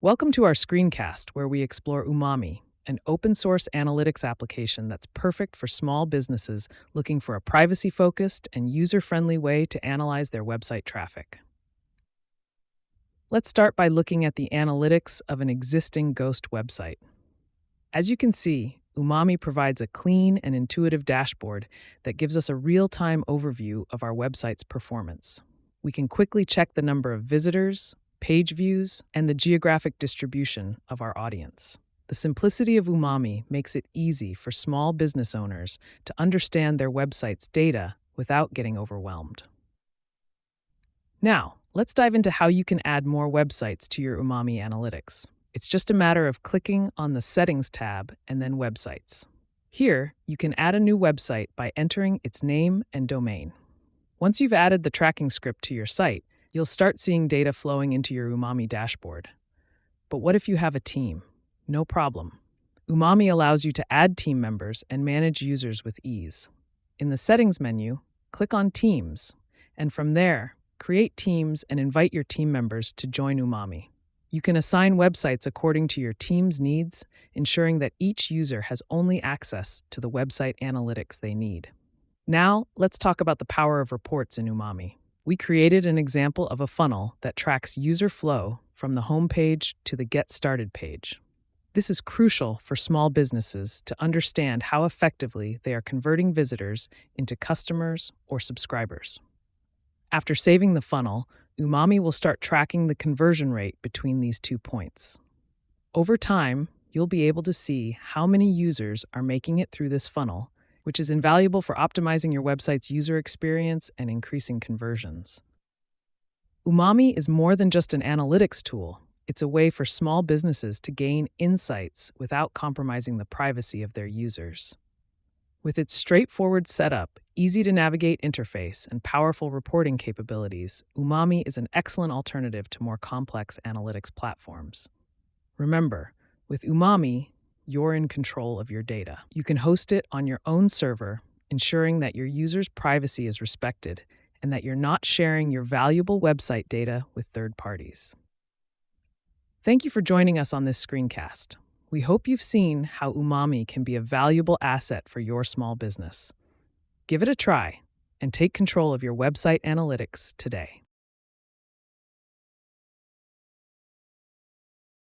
Welcome to our screencast where we explore Umami, an open source analytics application that's perfect for small businesses looking for a privacy focused and user friendly way to analyze their website traffic. Let's start by looking at the analytics of an existing ghost website. As you can see, Umami provides a clean and intuitive dashboard that gives us a real time overview of our website's performance. We can quickly check the number of visitors, page views, and the geographic distribution of our audience. The simplicity of Umami makes it easy for small business owners to understand their website's data without getting overwhelmed. Now, let's dive into how you can add more websites to your Umami analytics. It's just a matter of clicking on the Settings tab and then Websites. Here, you can add a new website by entering its name and domain. Once you've added the tracking script to your site, you'll start seeing data flowing into your Umami dashboard. But what if you have a team? No problem. Umami allows you to add team members and manage users with ease. In the Settings menu, click on Teams, and from there, create teams and invite your team members to join Umami. You can assign websites according to your team's needs, ensuring that each user has only access to the website analytics they need. Now, let's talk about the power of reports in Umami. We created an example of a funnel that tracks user flow from the home page to the Get Started page. This is crucial for small businesses to understand how effectively they are converting visitors into customers or subscribers. After saving the funnel, Umami will start tracking the conversion rate between these 2 points. Over time, you'll be able to see how many users are making it through this funnel, which is invaluable for optimizing your website's user experience and increasing conversions. Umami is more than just an analytics tool. It's a way for small businesses to gain insights without compromising the privacy of their users. With its straightforward setup, easy-to-navigate interface, and powerful reporting capabilities, Umami is an excellent alternative to more complex analytics platforms. Remember, with Umami, you're in control of your data. You can host it on your own server, ensuring that your users' privacy is respected and that you're not sharing your valuable website data with third parties. Thank you for joining us on this screencast. We hope you've seen how Umami can be a valuable asset for your small business. Give it a try and take control of your website analytics today.